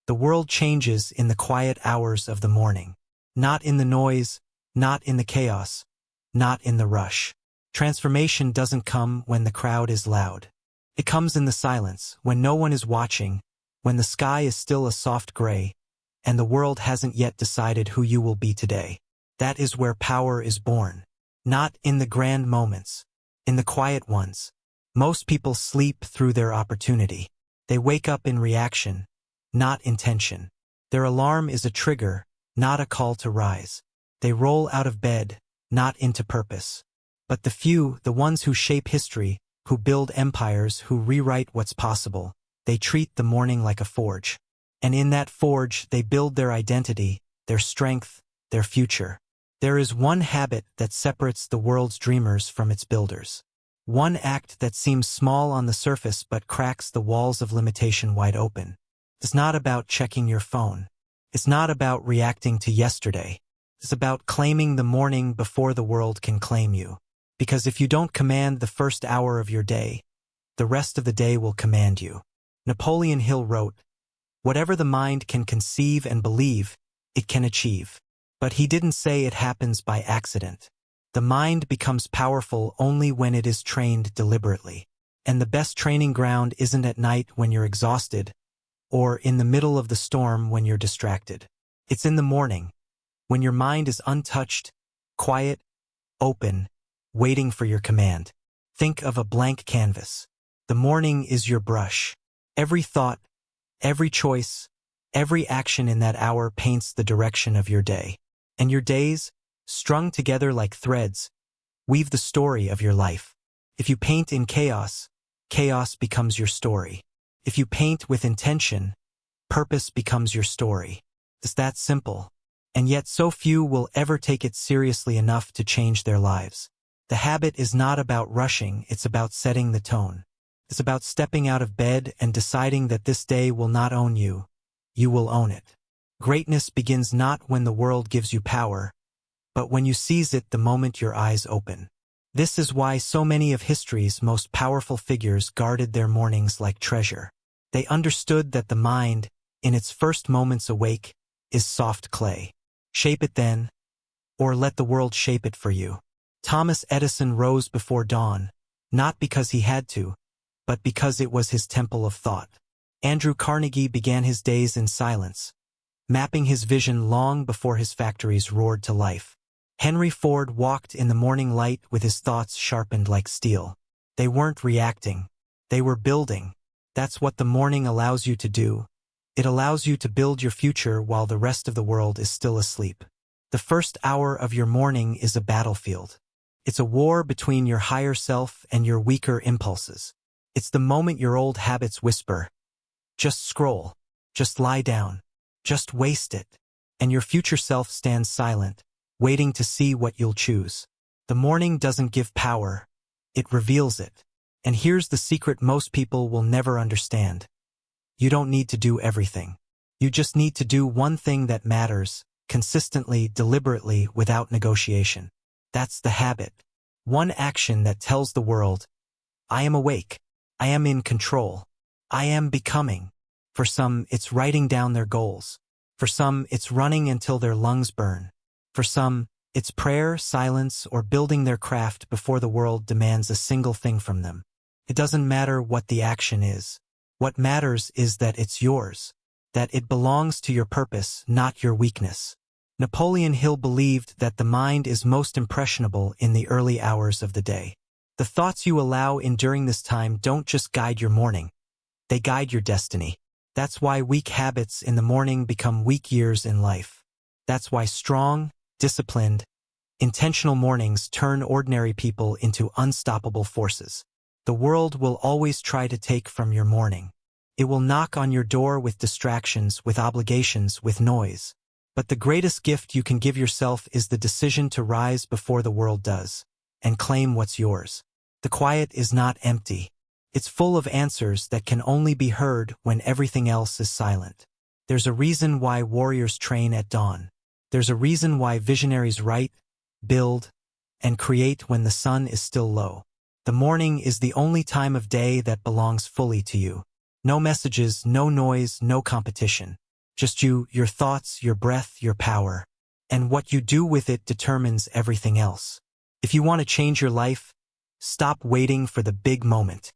The world changes in the quiet hours of the morning. Not in the noise, not in the chaos, not in the rush. Transformation doesn't come when the crowd is loud. It comes in the silence, when no one is watching, when the sky is still a soft gray, and the world hasn't yet decided who you will be today. That is where power is born. Not in the grand moments, in the quiet ones. Most people sleep through their opportunity. They wake up in reaction, not intention. Their alarm is a trigger, not a call to rise. They roll out of bed, not into purpose. But the few, the ones who shape history, who build empires, who rewrite what's possible, they treat the morning like a forge. And in that forge, they build their identity, their strength, their future. There is one habit that separates the world's dreamers from its builders. One act that seems small on the surface but cracks the walls of limitation wide open. It's not about checking your phone. It's not about reacting to yesterday. It's about claiming the morning before the world can claim you. Because if you don't command the first hour of your day, the rest of the day will command you. Napoleon Hill wrote, "Whatever the mind can conceive and believe, it can achieve." But he didn't say it happens by accident. The mind becomes powerful only when it is trained deliberately. And the best training ground isn't at night when you're exhausted, or in the middle of the storm when you're distracted. It's in the morning, when your mind is untouched, quiet, open, waiting for your command. Think of a blank canvas. The morning is your brush. Every thought, every choice, every action in that hour paints the direction of your day. And your days, strung together like threads, weave the story of your life. If you paint in chaos, chaos becomes your story. If you paint with intention, purpose becomes your story. It's that simple. And yet so few will ever take it seriously enough to change their lives. The habit is not about rushing, it's about setting the tone. It's about stepping out of bed and deciding that this day will not own you. You will own it. Greatness begins not when the world gives you power, but when you seize it the moment your eyes open. This is why so many of history's most powerful figures guarded their mornings like treasure. They understood that the mind, in its first moments awake, is soft clay. Shape it then, or let the world shape it for you. Thomas Edison rose before dawn, not because he had to, but because it was his temple of thought. Andrew Carnegie began his days in silence, mapping his vision long before his factories roared to life. Henry Ford walked in the morning light with his thoughts sharpened like steel. They weren't reacting. They were building. That's what the morning allows you to do. It allows you to build your future while the rest of the world is still asleep. The first hour of your morning is a battlefield. It's a war between your higher self and your weaker impulses. It's the moment your old habits whisper, "Just scroll, just lie down, just waste it," and your future self stands silent, waiting to see what you'll choose. The morning doesn't give power, it reveals it. And here's the secret most people will never understand. You don't need to do everything. You just need to do one thing that matters, consistently, deliberately, without negotiation. That's the habit. One action that tells the world, I am awake. I am in control. I am becoming. For some, it's writing down their goals. For some, it's running until their lungs burn. For some, it's prayer, silence, or building their craft before the world demands a single thing from them. It doesn't matter what the action is. What matters is that it's yours, that it belongs to your purpose, not your weakness. Napoleon Hill believed that the mind is most impressionable in the early hours of the day. The thoughts you allow in during this time don't just guide your morning, they guide your destiny. That's why weak habits in the morning become weak years in life. That's why strong, disciplined, intentional mornings turn ordinary people into unstoppable forces. The world will always try to take from your morning. It will knock on your door with distractions, with obligations, with noise. But the greatest gift you can give yourself is the decision to rise before the world does, and claim what's yours. The quiet is not empty. It's full of answers that can only be heard when everything else is silent. There's a reason why warriors train at dawn. There's a reason why visionaries write, build, and create when the sun is still low. The morning is the only time of day that belongs fully to you. No messages, no noise, no competition. Just you, your thoughts, your breath, your power. And what you do with it determines everything else. If you want to change your life, stop waiting for the big moment.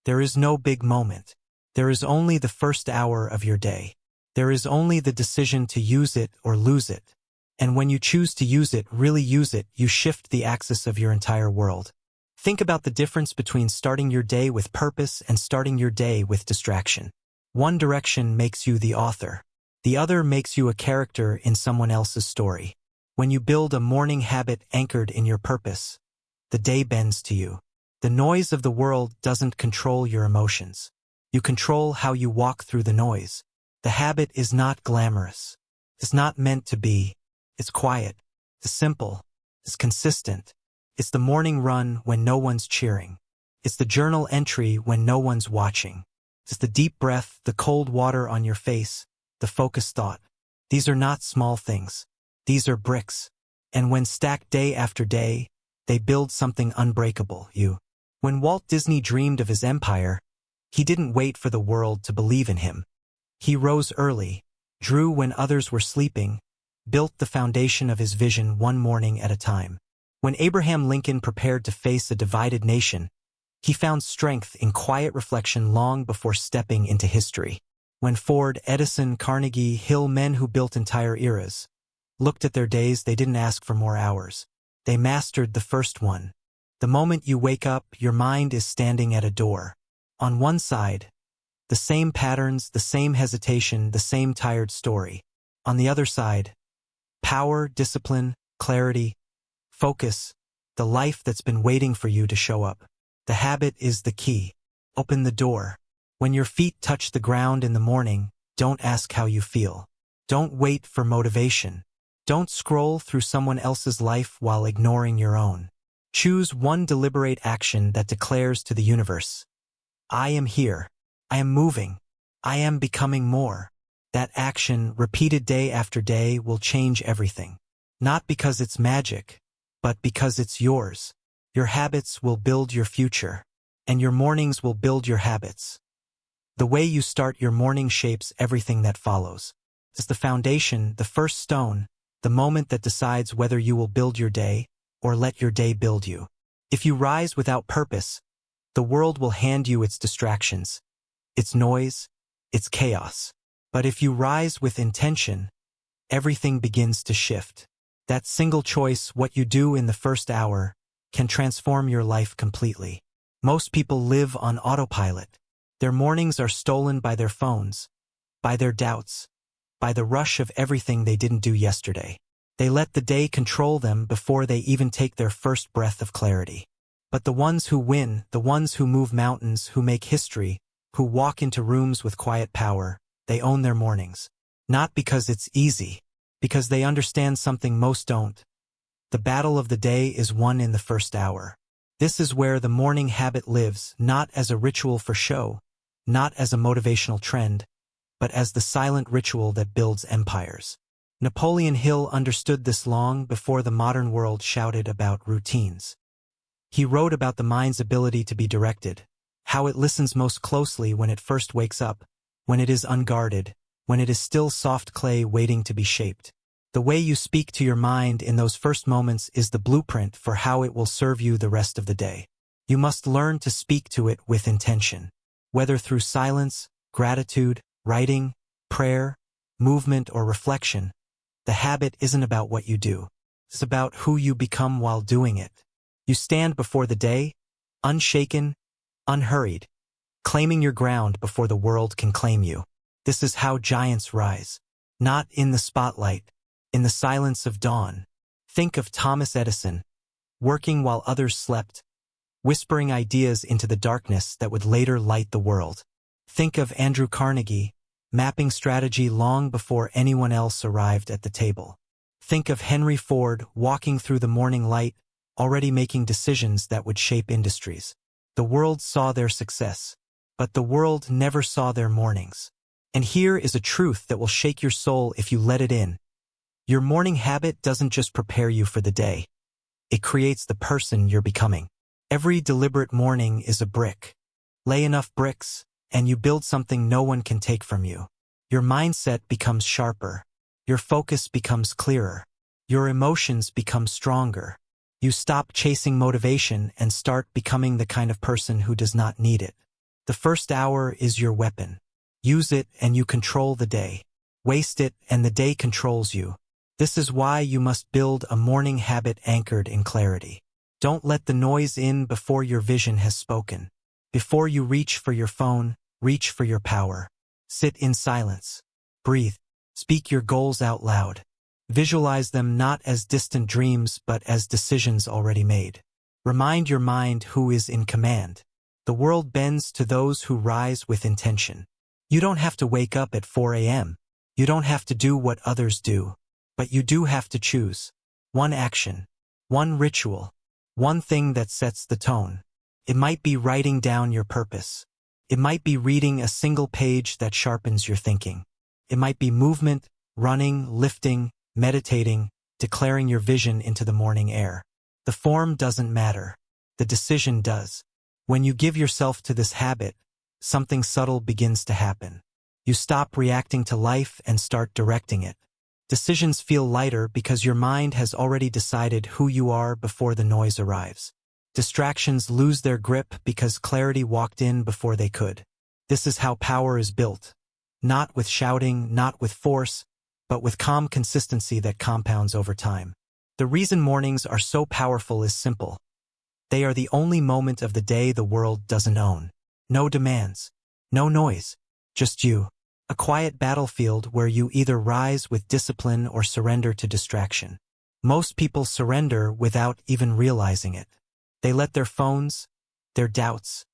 There is no big moment. There is only the first hour of your day. There is only the decision to use it or lose it. And when you choose to use it, really use it, you shift the axis of your entire world. Think about the difference between starting your day with purpose and starting your day with distraction. One direction makes you the author. The other makes you a character in someone else's story. When you build a morning habit anchored in your purpose, the day bends to you. The noise of the world doesn't control your emotions. You control how you walk through the noise. The habit is not glamorous. It's not meant to be. It's quiet. It's simple. It's consistent. It's the morning run when no one's cheering. It's the journal entry when no one's watching. It's the deep breath, the cold water on your face, the focused thought. These are not small things. These are bricks. And when stacked day after day, they build something unbreakable, you. When Walt Disney dreamed of his empire, he didn't wait for the world to believe in him. He rose early, drew when others were sleeping, built the foundation of his vision one morning at a time. When Abraham Lincoln prepared to face a divided nation, he found strength in quiet reflection long before stepping into history. When Ford, Edison, Carnegie, Hill, men who built entire eras, looked at their days, they didn't ask for more hours. They mastered the first one. The moment you wake up, your mind is standing at a door. On one side, the same patterns, the same hesitation, the same tired story. On the other side, power, discipline, clarity, focus, the life that's been waiting for you to show up. The habit is the key. Open the door. When your feet touch the ground in the morning, don't ask how you feel. Don't wait for motivation. Don't scroll through someone else's life while ignoring your own. Choose one deliberate action that declares to the universe, I am here. I am moving. I am becoming more. That action, repeated day after day, will change everything. Not because it's magic, but because it's yours. Your habits will build your future, and your mornings will build your habits. The way you start your morning shapes everything that follows. It's the foundation, the first stone, the moment that decides whether you will build your day or let your day build you. If you rise without purpose, the world will hand you its distractions, its noise, its chaos. But if you rise with intention, everything begins to shift. That single choice, what you do in the first hour, can transform your life completely. Most people live on autopilot. Their mornings are stolen by their phones, by their doubts, by the rush of everything they didn't do yesterday. They let the day control them before they even take their first breath of clarity. But the ones who win, the ones who move mountains, who make history, who walk into rooms with quiet power, they own their mornings. Not because it's easy, because they understand something most don't. The battle of the day is won in the first hour. This is where the morning habit lives, not as a ritual for show, not as a motivational trend, but as the silent ritual that builds empires. Napoleon Hill understood this long before the modern world shouted about routines. He wrote about the mind's ability to be directed, how it listens most closely when it first wakes up, when it is unguarded, when it is still soft clay waiting to be shaped. The way you speak to your mind in those first moments is the blueprint for how it will serve you the rest of the day. You must learn to speak to it with intention. Whether through silence, gratitude, writing, prayer, movement, or reflection, the habit isn't about what you do. It's about who you become while doing it. You stand before the day, unshaken, unhurried, claiming your ground before the world can claim you. This is how giants rise. Not in the spotlight, in the silence of dawn. Think of Thomas Edison, working while others slept, whispering ideas into the darkness that would later light the world. Think of Andrew Carnegie, mapping strategy long before anyone else arrived at the table. Think of Henry Ford, walking through the morning light, already making decisions that would shape industries. The world saw their success, but the world never saw their mornings. And here is a truth that will shake your soul if you let it in. Your morning habit doesn't just prepare you for the day. It creates the person you're becoming. Every deliberate morning is a brick. Lay enough bricks, and you build something no one can take from you. Your mindset becomes sharper. Your focus becomes clearer. Your emotions become stronger. You stop chasing motivation and start becoming the kind of person who does not need it. The first hour is your weapon. Use it and you control the day. Waste it and the day controls you. This is why you must build a morning habit anchored in clarity. Don't let the noise in before your vision has spoken. Before you reach for your phone, reach for your power. Sit in silence. Breathe. Speak your goals out loud. Visualize them not as distant dreams but as decisions already made. Remind your mind who is in command. The world bends to those who rise with intention. You don't have to wake up at 4 a.m. You don't have to do what others do. But you do have to choose. One action. One ritual. One thing that sets the tone. It might be writing down your purpose. It might be reading a single page that sharpens your thinking. It might be movement, running, lifting, meditating, declaring your vision into the morning air. The form doesn't matter. The decision does. When you give yourself to this habit, something subtle begins to happen. You stop reacting to life and start directing it. Decisions feel lighter because your mind has already decided who you are before the noise arrives. Distractions lose their grip because clarity walked in before they could. This is how power is built. Not with shouting, not with force, but with calm consistency that compounds over time. The reason mornings are so powerful is simple. They are the only moment of the day the world doesn't own. No demands. No noise. Just you. A quiet battlefield where you either rise with discipline or surrender to distraction. Most people surrender without even realizing it. They let their phones, their doubts,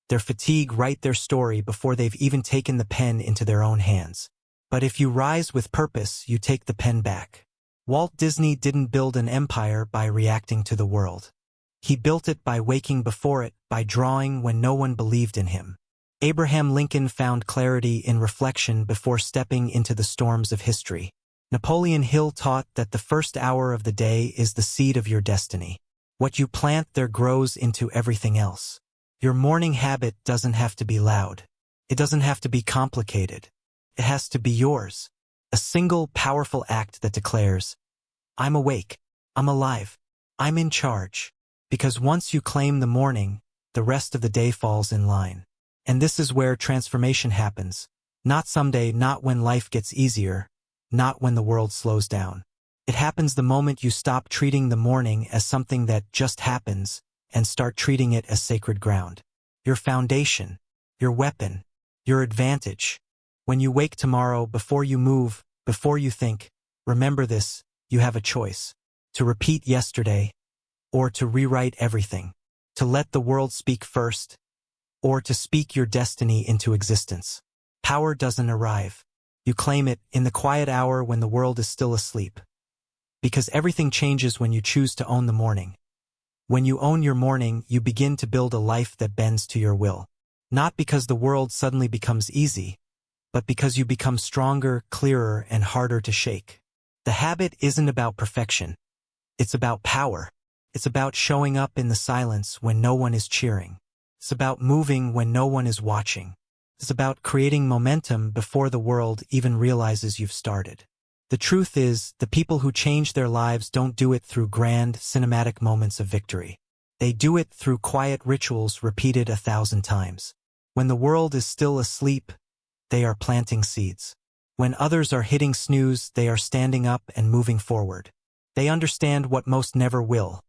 their fatigue write their story before they've even taken the pen into their own hands. But if you rise with purpose, you take the pen back. Walt Disney didn't build an empire by reacting to the world. He built it by waking before it, by drawing when no one believed in him. Abraham Lincoln found clarity in reflection before stepping into the storms of history. Napoleon Hill taught that the first hour of the day is the seed of your destiny. What you plant there grows into everything else. Your morning habit doesn't have to be loud. It doesn't have to be complicated. It has to be yours. A single powerful act that declares, I'm awake, I'm alive, I'm in charge. Because once you claim the morning, the rest of the day falls in line. And this is where transformation happens. Not someday, not when life gets easier, not when the world slows down. It happens the moment you stop treating the morning as something that just happens and start treating it as sacred ground. Your foundation, your weapon, your advantage. When you wake tomorrow, before you move, before you think, remember this, you have a choice. To repeat yesterday, or to rewrite everything. To let the world speak first, or to speak your destiny into existence. Power doesn't arrive. You claim it in the quiet hour when the world is still asleep. Because everything changes when you choose to own the morning. When you own your morning, you begin to build a life that bends to your will. Not because the world suddenly becomes easy, but because you become stronger, clearer, and harder to shake. The habit isn't about perfection. It's about power. It's about showing up in the silence when no one is cheering. It's about moving when no one is watching. It's about creating momentum before the world even realizes you've started. The truth is, the people who change their lives don't do it through grand, cinematic moments of victory. They do it through quiet rituals repeated 1,000 times. When the world is still asleep, they are planting seeds. When others are hitting snooze, they are standing up and moving forward. They understand what most never will.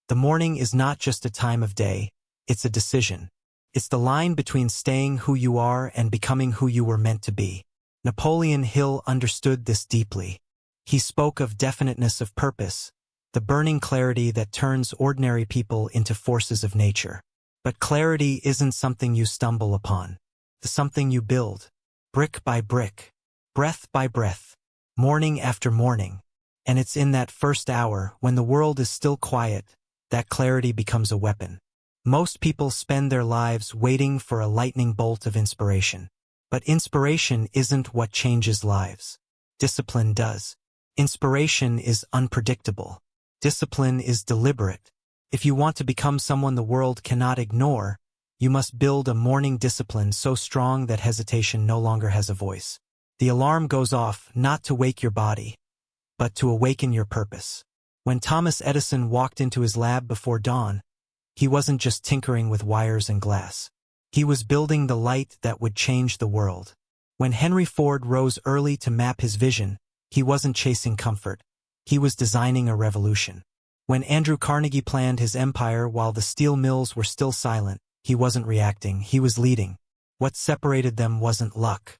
The morning is not just a time of day, it's a decision. It's the line between staying who you are and becoming who you were meant to be. Napoleon Hill understood this deeply. He spoke of definiteness of purpose, the burning clarity that turns ordinary people into forces of nature. But clarity isn't something you stumble upon. It's something you build, brick by brick, breath by breath, morning after morning. And it's in that first hour, when the world is still quiet, that clarity becomes a weapon. Most people spend their lives waiting for a lightning bolt of inspiration. But inspiration isn't what changes lives. Discipline does. Inspiration is unpredictable. Discipline is deliberate. If you want to become someone the world cannot ignore, you must build a morning discipline so strong that hesitation no longer has a voice. The alarm goes off not to wake your body, but to awaken your purpose. When Thomas Edison walked into his lab before dawn, he wasn't just tinkering with wires and glass. He was building the light that would change the world. When Henry Ford rose early to map his vision, he wasn't chasing comfort. He was designing a revolution. When Andrew Carnegie planned his empire while the steel mills were still silent, he wasn't reacting, he was leading. What separated them wasn't luck.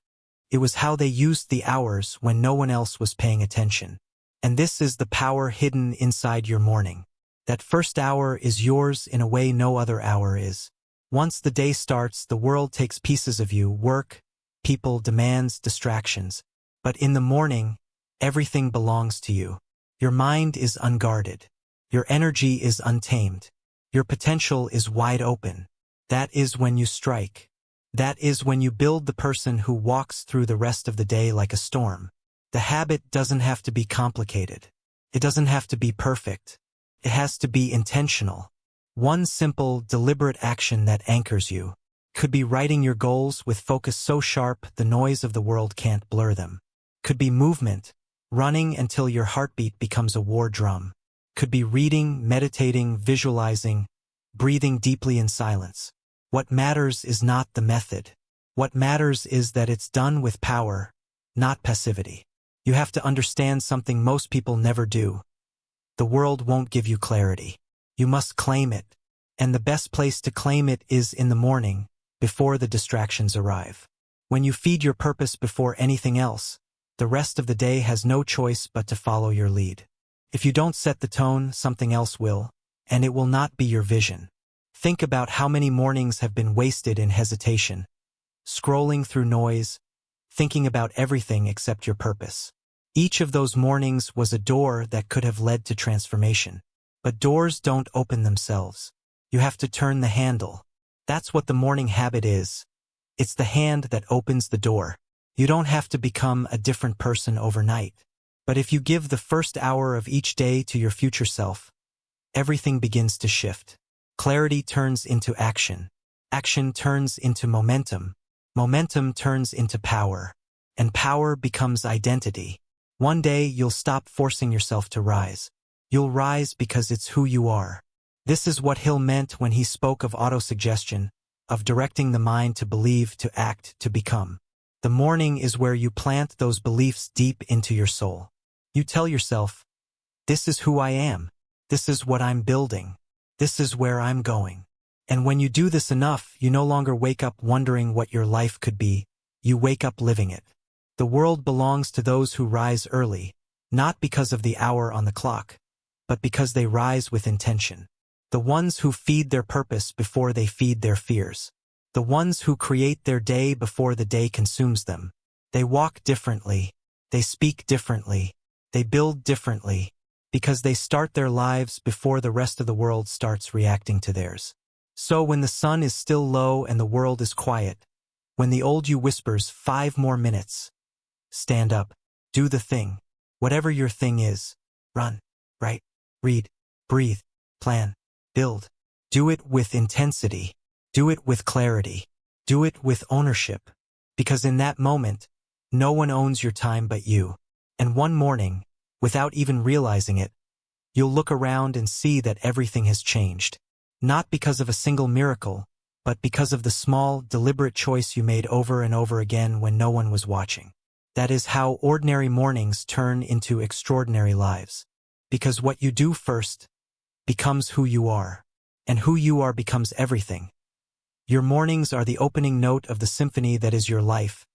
It was how they used the hours when no one else was paying attention. And this is the power hidden inside your morning. That first hour is yours in a way no other hour is. Once the day starts, the world takes pieces of you, work, people, demands, distractions. But in the morning, everything belongs to you. Your mind is unguarded. Your energy is untamed. Your potential is wide open. That is when you strike. That is when you build the person who walks through the rest of the day like a storm. The habit doesn't have to be complicated. It doesn't have to be perfect. It has to be intentional. One simple, deliberate action that anchors you. Could be writing your goals with focus so sharp the noise of the world can't blur them. Could be movement, running until your heartbeat becomes a war drum. Could be reading, meditating, visualizing, breathing deeply in silence. What matters is not the method. What matters is that it's done with power, not passivity. You have to understand something most people never do. The world won't give you clarity. You must claim it. And the best place to claim it is in the morning, before the distractions arrive. When you feed your purpose before anything else, the rest of the day has no choice but to follow your lead. If you don't set the tone, something else will, and it will not be your vision. Think about how many mornings have been wasted in hesitation, scrolling through noise, thinking about everything except your purpose. Each of those mornings was a door that could have led to transformation. But doors don't open themselves. You have to turn the handle. That's what the morning habit is. It's the hand that opens the door. You don't have to become a different person overnight. But if you give the first hour of each day to your future self, everything begins to shift. Clarity turns into action. Action turns into momentum. Momentum turns into power. And power becomes identity. One day you'll stop forcing yourself to rise. You'll rise because it's who you are. This is what Hill meant when he spoke of autosuggestion, of directing the mind to believe, to act, to become. The morning is where you plant those beliefs deep into your soul. You tell yourself, this is who I am. This is what I'm building. This is where I'm going. And when you do this enough, you no longer wake up wondering what your life could be. You wake up living it. The world belongs to those who rise early, not because of the hour on the clock, but because they rise with intention. The ones who feed their purpose before they feed their fears. The ones who create their day before the day consumes them. They walk differently. They speak differently. They build differently, because they start their lives before the rest of the world starts reacting to theirs. So when the sun is still low and the world is quiet, when the old you whispers 5 more minutes, stand up, do the thing, whatever your thing is, run, write, read, breathe, plan, build. Do it with intensity. Do it with clarity. Do it with ownership. Because in that moment, no one owns your time but you. And one morning, without even realizing it, you'll look around and see that everything has changed. Not because of a single miracle, but because of the small, deliberate choice you made over and over again when no one was watching. That is how ordinary mornings turn into extraordinary lives. Because what you do first becomes who you are, and who you are becomes everything. Your mornings are the opening note of the symphony that is your life,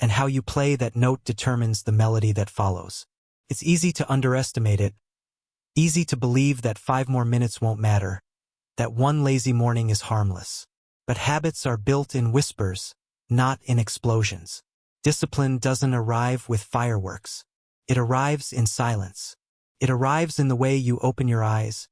and how you play that note determines the melody that follows. It's easy to underestimate it, easy to believe that 5 more minutes won't matter, that one lazy morning is harmless. But habits are built in whispers, not in explosions. Discipline doesn't arrive with fireworks. It arrives in silence. It arrives in the way you open your eyes,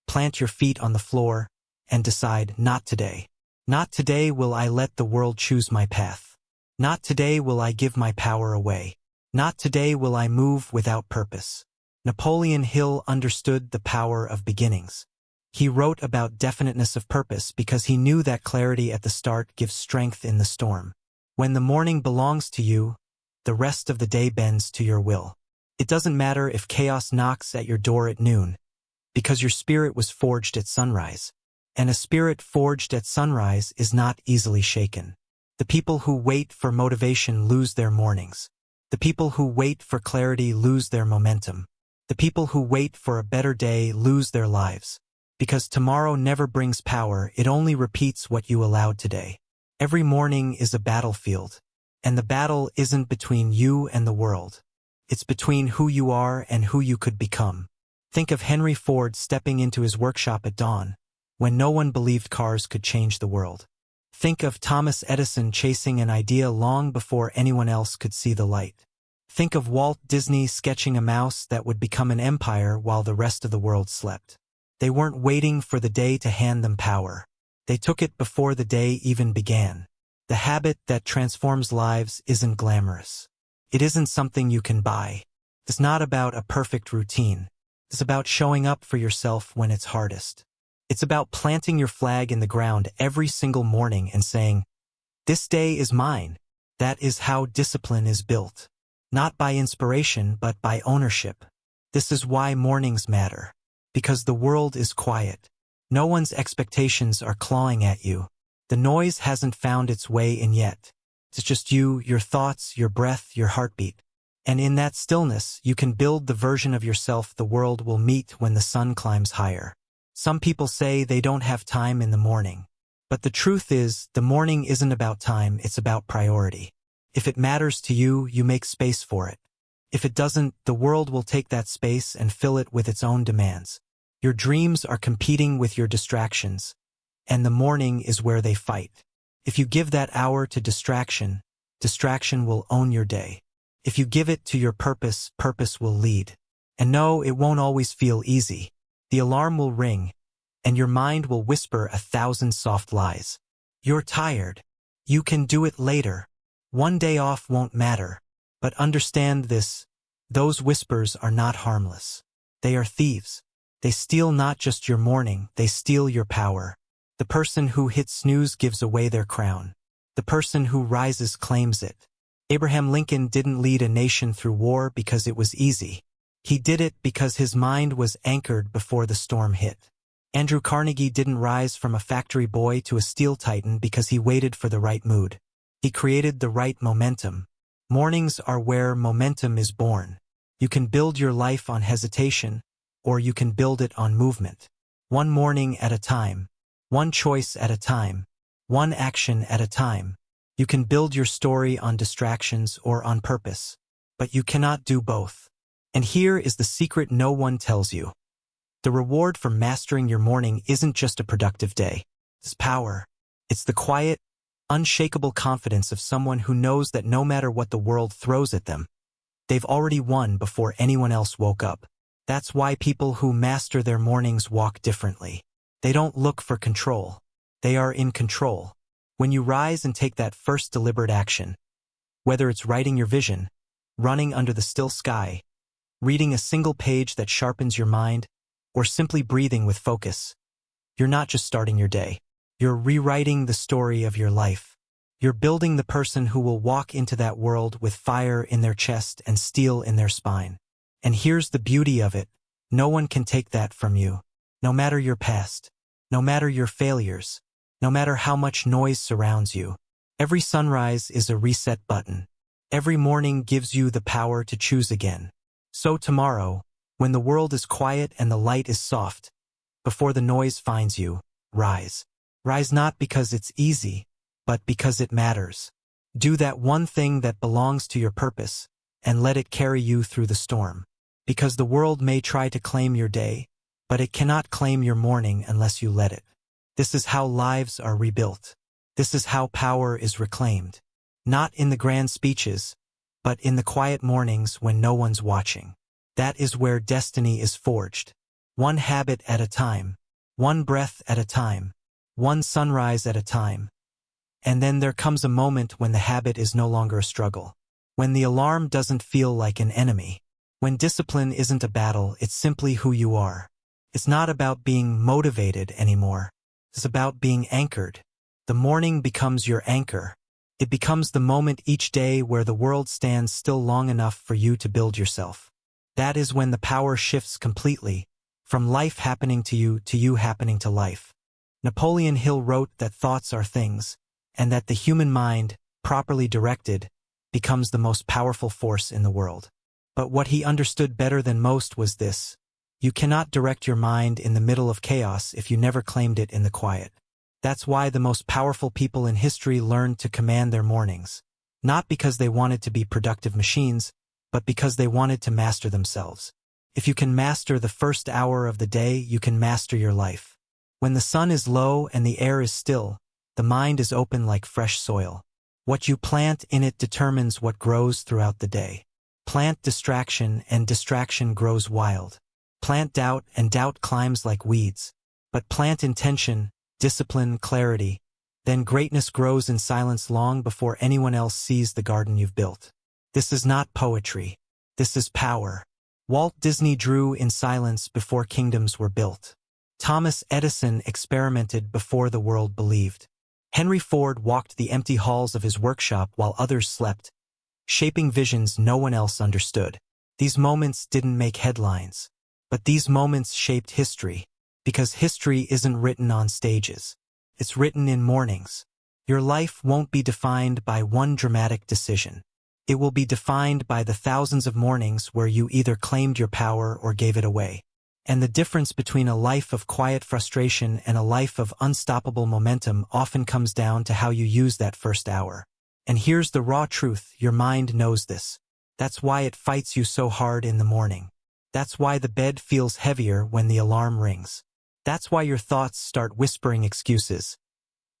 plant your feet on the floor, and decide, not today. Not today will I let the world choose my path. Not today will I give my power away. Not today will I move without purpose. Napoleon Hill understood the power of beginnings. He wrote about definiteness of purpose because he knew that clarity at the start gives strength in the storm. When the morning belongs to you, the rest of the day bends to your will. It doesn't matter if chaos knocks at your door at noon, because your spirit was forged at sunrise. And a spirit forged at sunrise is not easily shaken. The people who wait for motivation lose their mornings. The people who wait for clarity lose their momentum. The people who wait for a better day lose their lives. Because tomorrow never brings power, it only repeats what you allowed today. Every morning is a battlefield. And the battle isn't between you and the world. It's between who you are and who you could become. Think of Henry Ford stepping into his workshop at dawn, when no one believed cars could change the world. Think of Thomas Edison chasing an idea long before anyone else could see the light. Think of Walt Disney sketching a mouse that would become an empire while the rest of the world slept. They weren't waiting for the day to hand them power. They took it before the day even began. The habit that transforms lives isn't glamorous. It isn't something you can buy. It's not about a perfect routine. It's about showing up for yourself when it's hardest. It's about planting your flag in the ground every single morning and saying, "This day is mine." That is how discipline is built. Not by inspiration, but by ownership. This is why mornings matter. Because the world is quiet. No one's expectations are clawing at you. The noise hasn't found its way in yet. It's just you, your thoughts, your breath, your heartbeat. And in that stillness, you can build the version of yourself the world will meet when the sun climbs higher. Some people say they don't have time in the morning. But the truth is, the morning isn't about time, it's about priority. If it matters to you, you make space for it. If it doesn't, the world will take that space and fill it with its own demands. Your dreams are competing with your distractions, and the morning is where they fight. If you give that hour to distraction, distraction will own your day. If you give it to your purpose, purpose will lead. And no, it won't always feel easy. The alarm will ring, and your mind will whisper 1,000 soft lies. You're tired. You can do it later. One day off won't matter. But understand this, those whispers are not harmless. They are thieves. They steal not just your morning, they steal your power. The person who hits snooze gives away their crown. The person who rises claims it. Abraham Lincoln didn't lead a nation through war because it was easy. He did it because his mind was anchored before the storm hit. Andrew Carnegie didn't rise from a factory boy to a steel titan because he waited for the right mood. He created the right momentum. Mornings are where momentum is born. You can build your life on hesitation, or you can build it on movement. One morning at a time. One choice at a time. One action at a time. You can build your story on distractions or on purpose. But you cannot do both. And here is the secret no one tells you. The reward for mastering your morning isn't just a productive day. It's power. It's the quiet, unshakable confidence of someone who knows that no matter what the world throws at them, they've already won before anyone else woke up. That's why people who master their mornings walk differently. They don't look for control. They are in control. When you rise and take that first deliberate action, whether it's writing your vision, running under the still sky, reading a single page that sharpens your mind, or simply breathing with focus, you're not just starting your day. You're rewriting the story of your life. You're building the person who will walk into that world with fire in their chest and steel in their spine. And here's the beauty of it. No one can take that from you. No matter your past, no matter your failures, no matter how much noise surrounds you. Every sunrise is a reset button. Every morning gives you the power to choose again. So tomorrow, when the world is quiet and the light is soft, before the noise finds you, rise. Rise not because it's easy, but because it matters. Do that one thing that belongs to your purpose, and let it carry you through the storm. Because the world may try to claim your day, but it cannot claim your morning unless you let it. This is how lives are rebuilt. This is how power is reclaimed. Not in the grand speeches, but in the quiet mornings when no one's watching. That is where destiny is forged. One habit at a time. One breath at a time. One sunrise at a time. And then there comes a moment when the habit is no longer a struggle. When the alarm doesn't feel like an enemy. When discipline isn't a battle, it's simply who you are. It's not about being motivated anymore. It's about being anchored. The morning becomes your anchor. It becomes the moment each day where the world stands still long enough for you to build yourself. That is when the power shifts completely, from life happening to you happening to life. Napoleon Hill wrote that thoughts are things, and that the human mind, properly directed, becomes the most powerful force in the world. But what he understood better than most was this: you cannot direct your mind in the middle of chaos if you never claimed it in the quiet. That's why the most powerful people in history learned to command their mornings. Not because they wanted to be productive machines, but because they wanted to master themselves. If you can master the first hour of the day, you can master your life. When the sun is low and the air is still, the mind is open like fresh soil. What you plant in it determines what grows throughout the day. Plant distraction and distraction grows wild. Plant doubt and doubt climbs like weeds. But plant intention, discipline, clarity, then greatness grows in silence long before anyone else sees the garden you've built. This is not poetry. This is power. Walt Disney drew in silence before kingdoms were built. Thomas Edison experimented before the world believed. Henry Ford walked the empty halls of his workshop while others slept, shaping visions no one else understood. These moments didn't make headlines, but these moments shaped history. Because history isn't written on stages. It's written in mornings. Your life won't be defined by one dramatic decision. It will be defined by the thousands of mornings where you either claimed your power or gave it away. And the difference between a life of quiet frustration and a life of unstoppable momentum often comes down to how you use that first hour. And here's the raw truth: your mind knows this. That's why it fights you so hard in the morning. That's why the bed feels heavier when the alarm rings. That's why your thoughts start whispering excuses.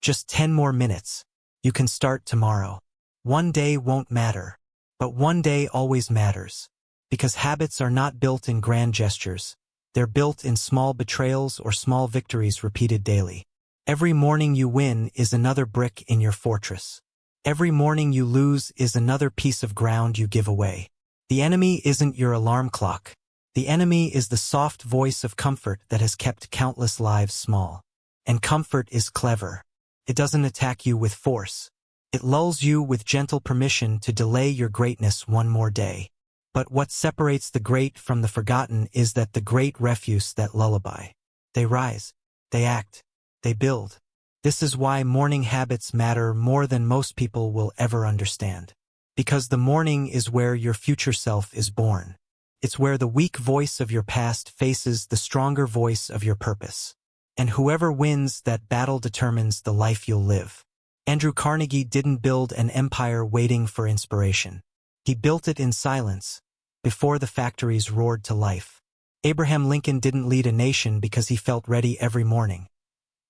Just 10 more minutes. You can start tomorrow. One day won't matter. But one day always matters. Because habits are not built in grand gestures. They're built in small betrayals or small victories repeated daily. Every morning you win is another brick in your fortress. Every morning you lose is another piece of ground you give away. The enemy isn't your alarm clock. The enemy is the soft voice of comfort that has kept countless lives small. And comfort is clever. It doesn't attack you with force. It lulls you with gentle permission to delay your greatness one more day. But what separates the great from the forgotten is that the great refuse that lullaby. They rise, they act, they build. This is why morning habits matter more than most people will ever understand. Because the morning is where your future self is born. It's where the weak voice of your past faces the stronger voice of your purpose. And whoever wins that battle determines the life you'll live. Andrew Carnegie didn't build an empire waiting for inspiration. He built it in silence, before the factories roared to life. Abraham Lincoln didn't lead a nation because he felt ready every morning.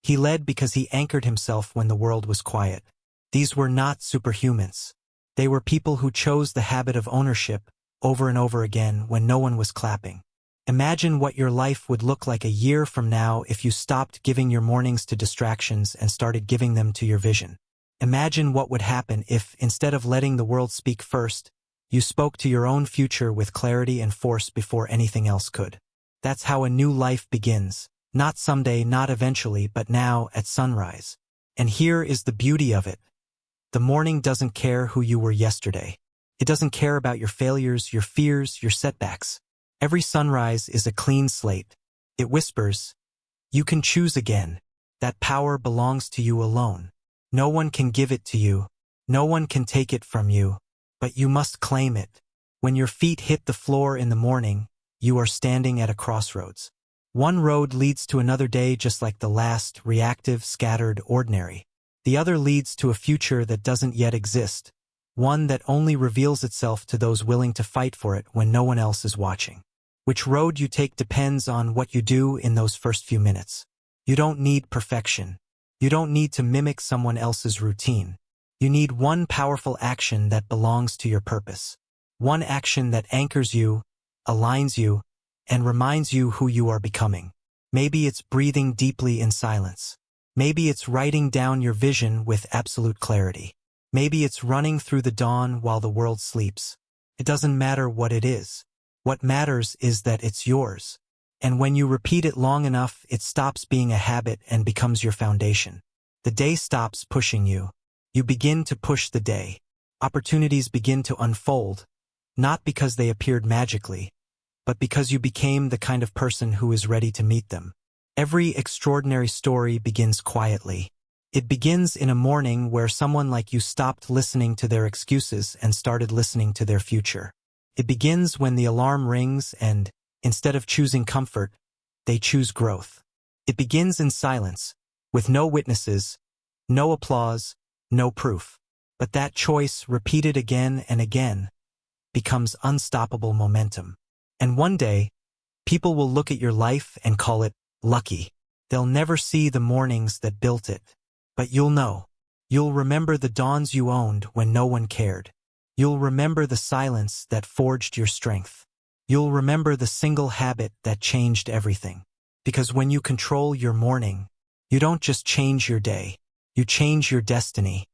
He led because he anchored himself when the world was quiet. These were not superhumans. They were people who chose the habit of ownership, over and over again when no one was clapping. Imagine what your life would look like a year from now if you stopped giving your mornings to distractions and started giving them to your vision. Imagine what would happen if, instead of letting the world speak first, you spoke to your own future with clarity and force before anything else could. That's how a new life begins. Not someday, not eventually, but now, at sunrise. And here is the beauty of it. The morning doesn't care who you were yesterday. It doesn't care about your failures, your fears, your setbacks. Every sunrise is a clean slate. It whispers, you can choose again. That power belongs to you alone. No one can give it to you. No one can take it from you. But you must claim it. When your feet hit the floor in the morning, you are standing at a crossroads. One road leads to another day just like the last, reactive, scattered, ordinary. The other leads to a future that doesn't yet exist. One that only reveals itself to those willing to fight for it when no one else is watching. Which road you take depends on what you do in those first few minutes. You don't need perfection. You don't need to mimic someone else's routine. You need one powerful action that belongs to your purpose. One action that anchors you, aligns you, and reminds you who you are becoming. Maybe it's breathing deeply in silence. Maybe it's writing down your vision with absolute clarity. Maybe it's running through the dawn while the world sleeps. It doesn't matter what it is. What matters is that it's yours. And when you repeat it long enough, it stops being a habit and becomes your foundation. The day stops pushing you. You begin to push the day. Opportunities begin to unfold, not because they appeared magically, but because you became the kind of person who is ready to meet them. Every extraordinary story begins quietly. It begins in a morning where someone like you stopped listening to their excuses and started listening to their future. It begins when the alarm rings and, instead of choosing comfort, they choose growth. It begins in silence, with no witnesses, no applause, no proof. But that choice, repeated again and again, becomes unstoppable momentum. And one day, people will look at your life and call it lucky. They'll never see the mornings that built it. But you'll know. You'll remember the dawns you owned when no one cared. You'll remember the silence that forged your strength. You'll remember the single habit that changed everything. Because when you control your morning, you don't just change your day, you change your destiny.